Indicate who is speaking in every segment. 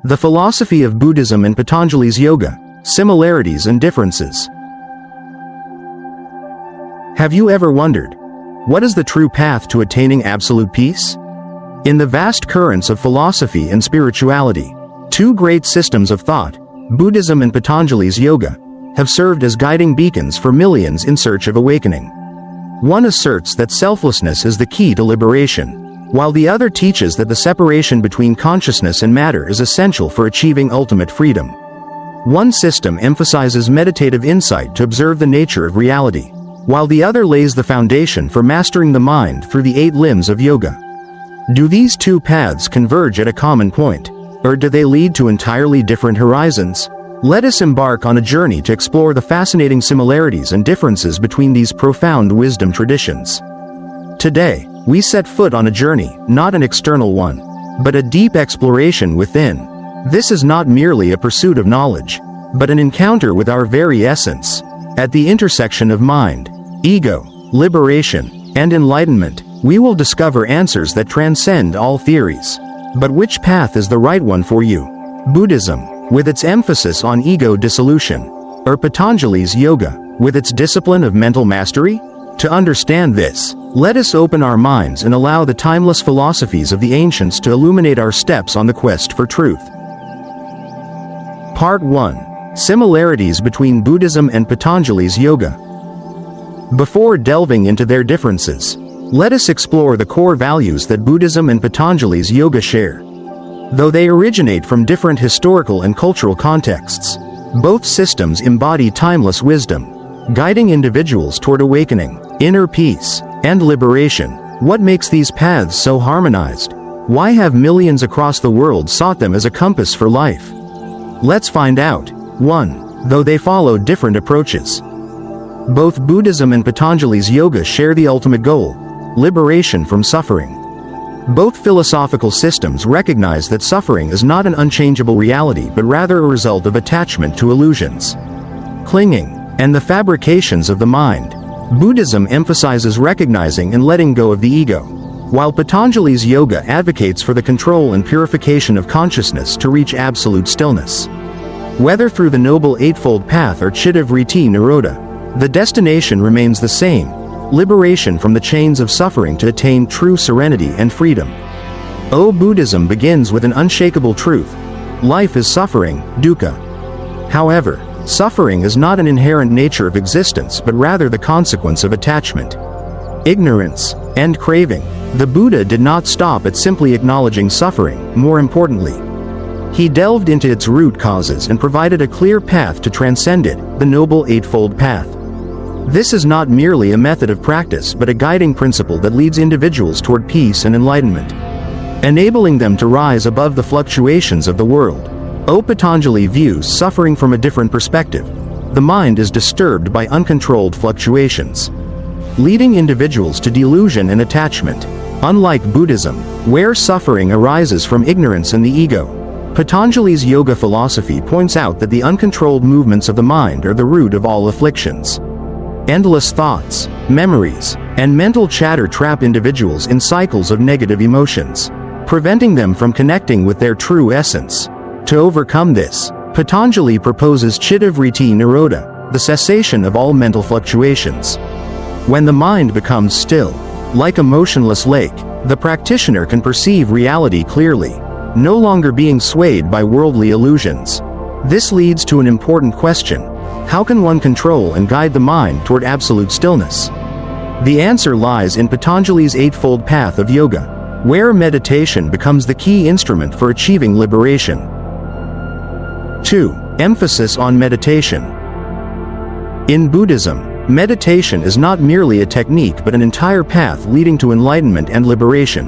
Speaker 1: The philosophy of Buddhism and Patanjali's yoga, similarities and differences. Have you ever wondered, what is the true path to attaining absolute peace? In the vast currents of philosophy and spirituality, two great systems of thought, Buddhism and Patanjali's yoga, have served as guiding beacons for millions in search of awakening. One asserts that selflessness is the key to liberation, while the other teaches that the separation between consciousness and matter is essential for achieving ultimate freedom. One system emphasizes meditative insight to observe the nature of reality, while the other lays the foundation for mastering the mind through the 8 limbs of yoga. Do these two paths converge at a common point, or do they lead to entirely different horizons? Let us embark on a journey to explore the fascinating similarities and differences between these profound wisdom traditions. Today, we set foot on a journey, not an external one, but a deep exploration within. This is not merely a pursuit of knowledge, but an encounter with our very essence. At the intersection of mind, ego, liberation, and enlightenment, we will discover answers that transcend all theories. But which path is the right one for you? Buddhism, with its emphasis on ego dissolution, or Patanjali's yoga, with its discipline of mental mastery? To understand this, let us open our minds and allow the timeless philosophies of the ancients to illuminate our steps on the quest for truth. Part 1. Similarities between Buddhism and Patanjali's yoga. Before delving into their differences, let us explore the core values that Buddhism and Patanjali's yoga share. Though they originate from different historical and cultural contexts, both systems embody timeless wisdom, guiding individuals toward awakening, inner peace, and liberation. What makes these paths so harmonized? Why have millions across the world sought them as a compass for life? Let's find out. 1. Though they follow different approaches. Both Buddhism and Patanjali's yoga share the ultimate goal, liberation from suffering. Both philosophical systems recognize that suffering is not an unchangeable reality but rather a result of attachment to illusions, clinging, and the fabrications of the mind. Buddhism emphasizes recognizing and letting go of the ego, while Patanjali's yoga advocates for the control and purification of consciousness to reach absolute stillness. Whether through the noble eightfold path or chitta vritti nirodha, the destination remains the same: liberation from the chains of suffering to attain true serenity and freedom. Buddhism begins with an unshakable truth: life is suffering, dukkha. However, suffering is not an inherent nature of existence but rather the consequence of attachment, ignorance, and craving. The Buddha did not stop at simply acknowledging suffering. More importantly, he delved into its root causes and provided a clear path to transcend it, the Noble Eightfold Path. This is not merely a method of practice but a guiding principle that leads individuals toward peace and enlightenment, enabling them to rise above the fluctuations of the world. Patanjali views suffering from a different perspective. The mind is disturbed by uncontrolled fluctuations, leading individuals to delusion and attachment. Unlike Buddhism, where suffering arises from ignorance and the ego, Patanjali's yoga philosophy points out that the uncontrolled movements of the mind are the root of all afflictions. Endless thoughts, memories, and mental chatter trap individuals in cycles of negative emotions, preventing them from connecting with their true essence. To overcome this, Patanjali proposes chitta vritti nirodha, the cessation of all mental fluctuations. When the mind becomes still, like a motionless lake, the practitioner can perceive reality clearly, no longer being swayed by worldly illusions. This leads to an important question: how can one control and guide the mind toward absolute stillness? The answer lies in Patanjali's eightfold path of yoga, where meditation becomes the key instrument for achieving liberation. 2. Emphasis on meditation. In Buddhism, meditation is not merely a technique but an entire path leading to enlightenment and liberation.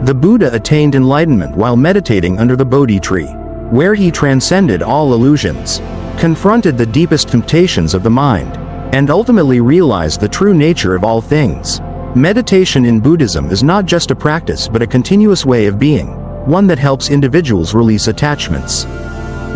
Speaker 1: The Buddha attained enlightenment while meditating under the Bodhi tree, where he transcended all illusions, confronted the deepest temptations of the mind, and ultimately realized the true nature of all things. Meditation in Buddhism is not just a practice but a continuous way of being, one that helps individuals release attachments,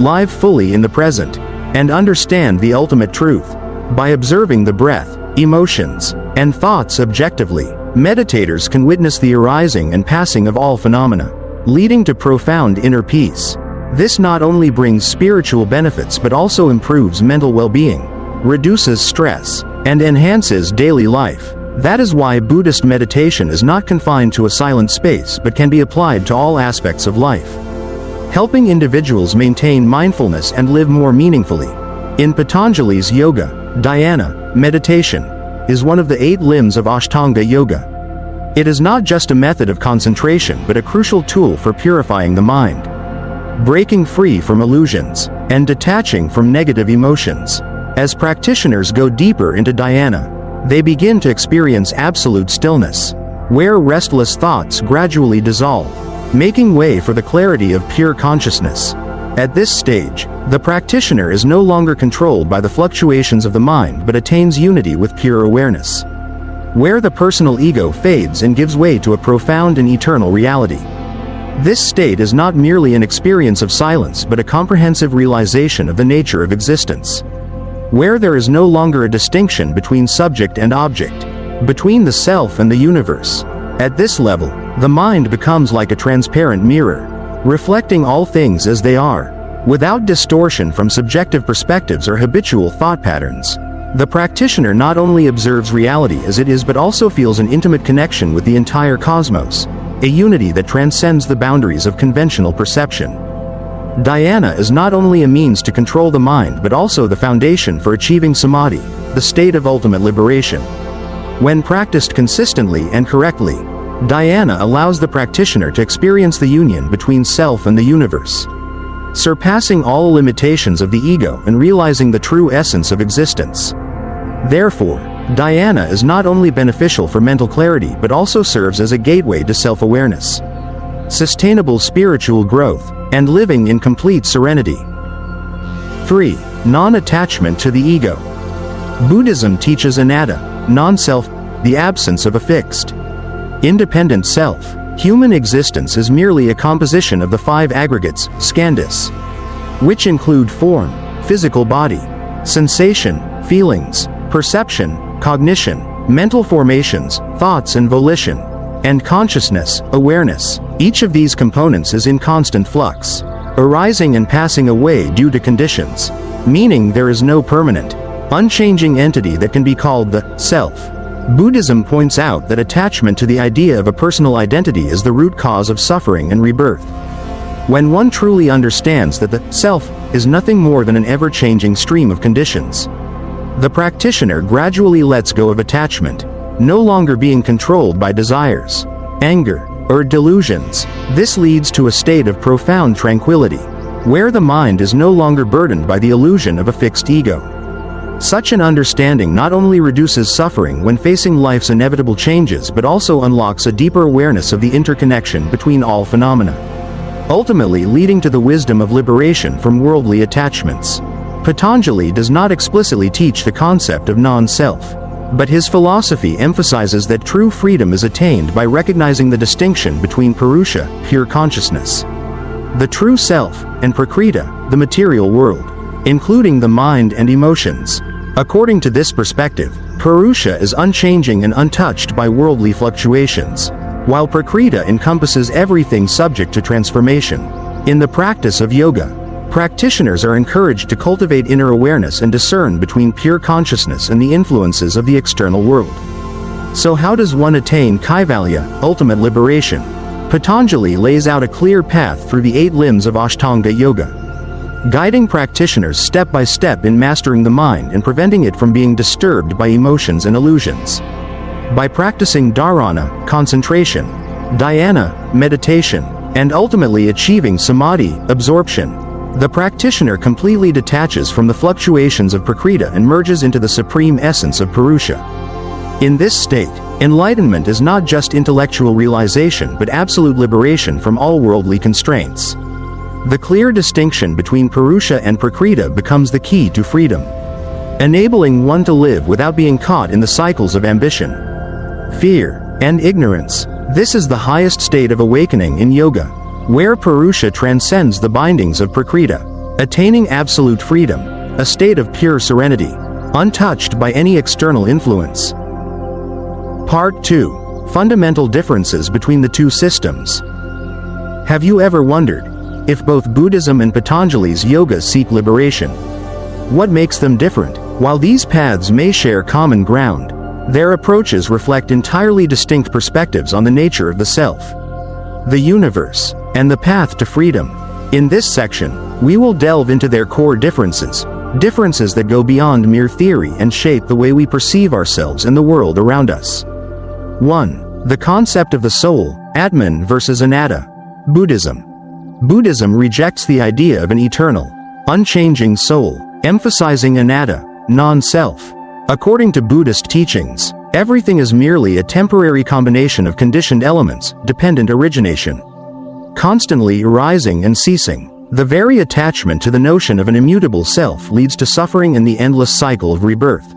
Speaker 1: live fully in the present, and understand the ultimate truth. By observing the breath, emotions, and thoughts objectively, meditators can witness the arising and passing of all phenomena, leading to profound inner peace. This not only brings spiritual benefits but also improves mental well-being, reduces stress, and enhances daily life. That is why Buddhist meditation is not confined to a silent space but can be applied to all aspects of life, helping individuals maintain mindfulness and live more meaningfully. In Patanjali's yoga, dhyana, meditation, is one of the 8 limbs of Ashtanga yoga. It is not just a method of concentration but a crucial tool for purifying the mind, breaking free from illusions, and detaching from negative emotions. As practitioners go deeper into dhyana, they begin to experience absolute stillness, where restless thoughts gradually dissolve, making way for the clarity of pure consciousness. At this stage, the practitioner is no longer controlled by the fluctuations of the mind but attains unity with pure awareness, where the personal ego fades and gives way to a profound and eternal reality. This state is not merely an experience of silence but a comprehensive realization of the nature of existence, where there is no longer a distinction between subject and object, between the self and the universe. At this level, the mind becomes like a transparent mirror, reflecting all things as they are, without distortion from subjective perspectives or habitual thought patterns. The practitioner not only observes reality as it is but also feels an intimate connection with the entire cosmos, a unity that transcends the boundaries of conventional perception. Dhyana is not only a means to control the mind but also the foundation for achieving samadhi, the state of ultimate liberation. When practiced consistently and correctly, dhyana allows the practitioner to experience the union between self and the universe, surpassing all limitations of the ego and realizing the true essence of existence. Therefore, dhyana is not only beneficial for mental clarity but also serves as a gateway to self-awareness, sustainable spiritual growth, and living in complete serenity. 3. Non-attachment to the ego. Buddhism teaches anatta, non-self, the absence of a fixed, independent self. Human existence is merely a composition of the 5 aggregates, skandhas, which include form, physical body, sensation, feelings, perception, cognition, mental formations, thoughts and volition, and consciousness, awareness. Each of these components is in constant flux, arising and passing away due to conditions, meaning there is no permanent, unchanging entity that can be called the self. Buddhism points out that attachment to the idea of a personal identity is the root cause of suffering and rebirth. When one truly understands that the self is nothing more than an ever-changing stream of conditions, the practitioner gradually lets go of attachment, no longer being controlled by desires, anger, or delusions. This leads to a state of profound tranquility, where the mind is no longer burdened by the illusion of a fixed ego. Such an understanding not only reduces suffering when facing life's inevitable changes but also unlocks a deeper awareness of the interconnection between all phenomena, ultimately leading to the wisdom of liberation from worldly attachments. Patanjali does not explicitly teach the concept of non-self, but his philosophy emphasizes that true freedom is attained by recognizing the distinction between Purusha, pure consciousness, the true self, and Prakriti, the material world, including the mind and emotions. According to this perspective, Purusha is unchanging and untouched by worldly fluctuations, while Prakriti encompasses everything subject to transformation. In the practice of yoga, practitioners are encouraged to cultivate inner awareness and discern between pure consciousness and the influences of the external world. So how does one attain Kaivalya, ultimate liberation? Patanjali lays out a clear path through the 8 limbs of Ashtanga yoga, guiding practitioners step by step in mastering the mind and preventing it from being disturbed by emotions and illusions. By practicing dharana, concentration, dhyana, meditation, and ultimately achieving samadhi, absorption, the practitioner completely detaches from the fluctuations of Prakriti and merges into the supreme essence of Purusha. In this state, enlightenment is not just intellectual realization but absolute liberation from all worldly constraints. The clear distinction between Purusha and Prakriti becomes the key to freedom, enabling one to live without being caught in the cycles of ambition, fear, and ignorance. This is the highest state of awakening in yoga, where Purusha transcends the bindings of Prakriti, attaining absolute freedom, a state of pure serenity, untouched by any external influence. Part 2. Fundamental differences between the two systems. Have you ever wondered, if both Buddhism and Patanjali's yoga seek liberation. What makes them different? While these paths may share common ground, their approaches reflect entirely distinct perspectives on the nature of the self, the universe, and the path to freedom. In this section, we will delve into their core differences that go beyond mere theory and shape the way we perceive ourselves and the world around us. 1. The concept of the soul, Atman versus Anatta. Buddhism rejects the idea of an eternal, unchanging soul, emphasizing Anatta, non-self. According to Buddhist teachings, everything is merely a temporary combination of conditioned elements, dependent origination, constantly arising and ceasing. The very attachment to the notion of an immutable self leads to suffering and the endless cycle of rebirth.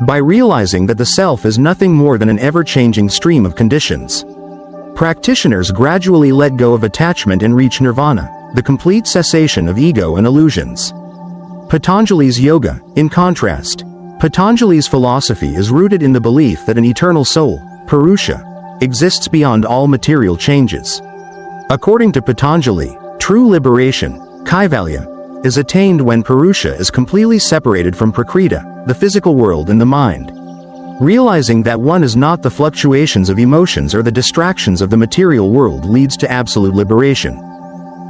Speaker 1: By realizing that the self is nothing more than an ever-changing stream of conditions, practitioners gradually let go of attachment and reach nirvana, the complete cessation of ego and illusions. Patanjali's yoga, in contrast. Patanjali's philosophy is rooted in the belief that an eternal soul, Purusha, exists beyond all material changes. According to Patanjali, true liberation, kaivalya, is attained when Purusha is completely separated from Prakriti, the physical world and the mind. Realizing that one is not the fluctuations of emotions or the distractions of the material world leads to absolute liberation.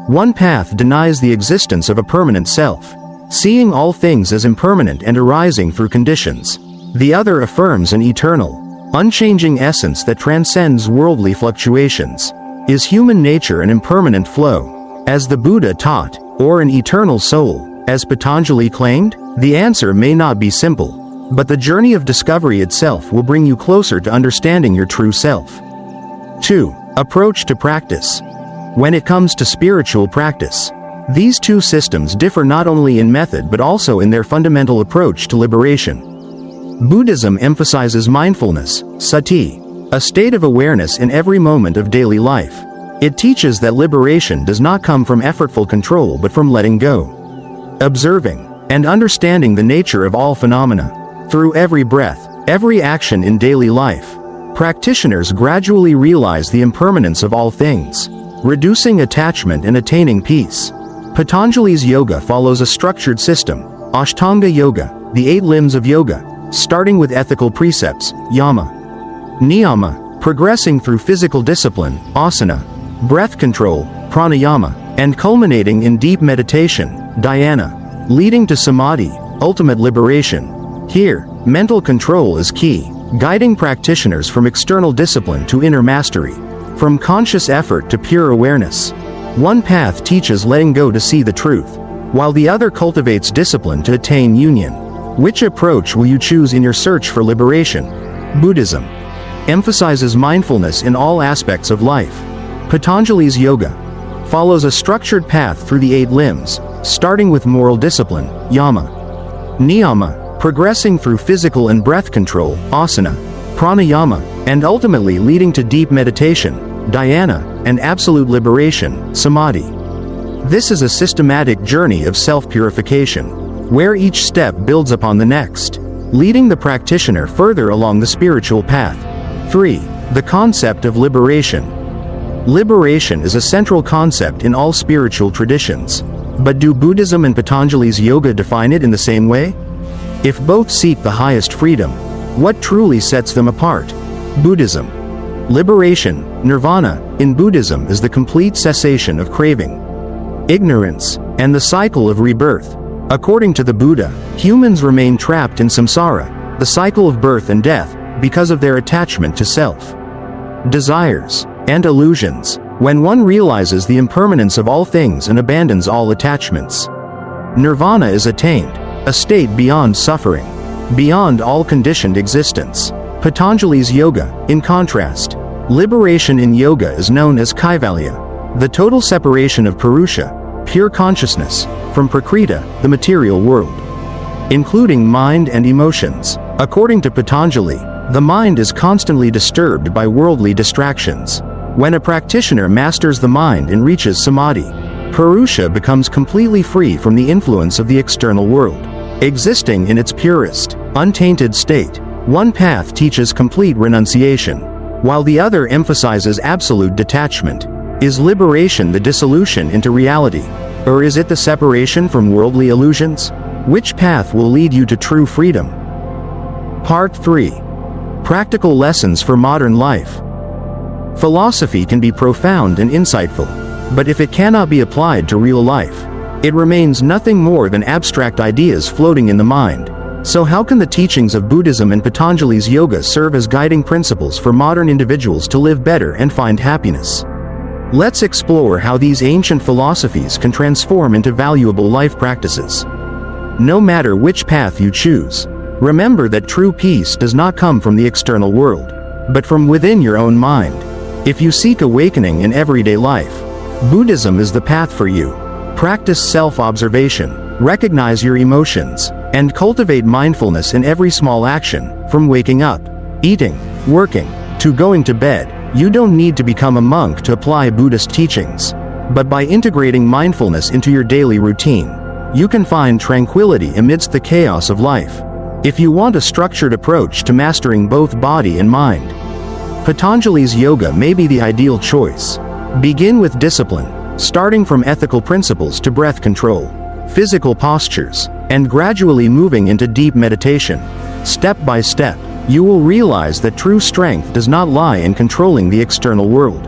Speaker 1: One path denies the existence of a permanent self, seeing all things as impermanent and arising through conditions. The other affirms an eternal, unchanging essence that transcends worldly fluctuations. Is human nature an impermanent flow, as the Buddha taught, or an eternal soul, as Patanjali claimed? The answer may not be simple, but the journey of discovery itself will bring you closer to understanding your true self. 2. Approach to practice. When it comes to spiritual practice, these two systems differ not only in method but also in their fundamental approach to liberation. Buddhism emphasizes mindfulness, sati, a state of awareness in every moment of daily life. It teaches that liberation does not come from effortful control but from letting go, observing, and understanding the nature of all phenomena. Through every breath, every action in daily life, practitioners gradually realize the impermanence of all things, reducing attachment and attaining peace. Patanjali's yoga follows a structured system, Ashtanga Yoga, the 8 limbs of yoga, starting with ethical precepts, yama, niyama, progressing through physical discipline, asana, breath control, pranayama, and culminating in deep meditation, dhyana, leading to samadhi, ultimate liberation. Here, mental control is key, guiding practitioners from external discipline to inner mastery, from conscious effort to pure awareness. One path teaches letting go to see the truth, while the other cultivates discipline to attain union. Which approach will you choose in your search for liberation? Buddhism emphasizes mindfulness in all aspects of life. Patanjali's yoga follows a structured path through the 8 limbs, starting with moral discipline, yama, niyama, progressing through physical and breath control, asana, pranayama, and ultimately leading to deep meditation, dhyana, and absolute liberation, samadhi. This is a systematic journey of self-purification, where each step builds upon the next, leading the practitioner further along the spiritual path. 3. The concept of liberation. Liberation is a central concept in all spiritual traditions. But do Buddhism and Patanjali's yoga define it in the same way? If both seek the highest freedom, what truly sets them apart? Buddhism. Liberation, nirvana, in Buddhism is the complete cessation of craving, ignorance, and the cycle of rebirth. According to the Buddha, humans remain trapped in samsara, the cycle of birth and death, because of their attachment to self, desires, and illusions. When one realizes the impermanence of all things and abandons all attachments, nirvana is attained, a state beyond suffering, beyond all conditioned existence. Patanjali's yoga, in contrast, liberation in yoga is known as kaivalya, the total separation of Purusha, pure consciousness, from Prakriti, the material world, including mind and emotions. According to Patanjali, the mind is constantly disturbed by worldly distractions. When a practitioner masters the mind and reaches samadhi, Purusha becomes completely free from the influence of the external world, existing in its purest, untainted state. One path teaches complete renunciation, while the other emphasizes absolute detachment. Is liberation the dissolution into reality? Or is it the separation from worldly illusions? Which path will lead you to true freedom? Part 3. Practical lessons for modern life. Philosophy can be profound and insightful, but if it cannot be applied to real life, it remains nothing more than abstract ideas floating in the mind. So how can the teachings of Buddhism and Patanjali's yoga serve as guiding principles for modern individuals to live better and find happiness? Let's explore how these ancient philosophies can transform into valuable life practices. No matter which path you choose, remember that true peace does not come from the external world, but from within your own mind. If you seek awakening in everyday life, Buddhism is the path for you. Practice self-observation, recognize your emotions, and cultivate mindfulness in every small action, from waking up, eating, working, to going to bed. You don't need to become a monk to apply Buddhist teachings, but by integrating mindfulness into your daily routine, you can find tranquility amidst the chaos of life. If you want a structured approach to mastering both body and mind, Patanjali's yoga may be the ideal choice. Begin with discipline, starting from ethical principles to breath control, physical postures, and gradually moving into deep meditation. Step by step, you will realize that true strength does not lie in controlling the external world,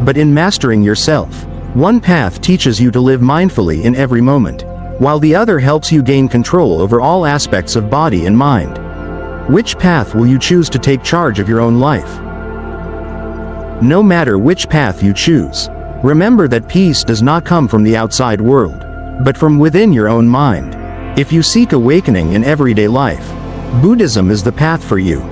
Speaker 1: but in mastering yourself. One path teaches you to live mindfully in every moment, while the other helps you gain control over all aspects of body and mind. Which path will you choose to take charge of your own life? No matter which path you choose, remember that peace does not come from the outside world, but from within your own mind. If you seek awakening in everyday life, Buddhism is the path for you.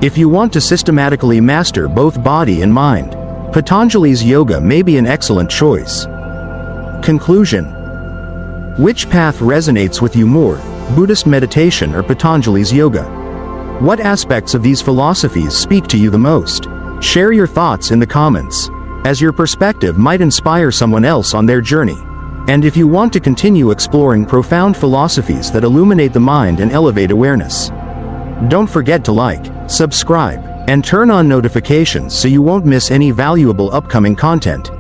Speaker 1: If you want to systematically master both body and mind, Patanjali's yoga may be an excellent choice. Conclusion. Which path resonates with you more, Buddhist meditation or Patanjali's yoga? What aspects of these philosophies speak to you the most? Share your thoughts in the comments, as your perspective might inspire someone else on their journey. And if you want to continue exploring profound philosophies that illuminate the mind and elevate awareness, don't forget to like, subscribe, and turn on notifications so you won't miss any valuable upcoming content.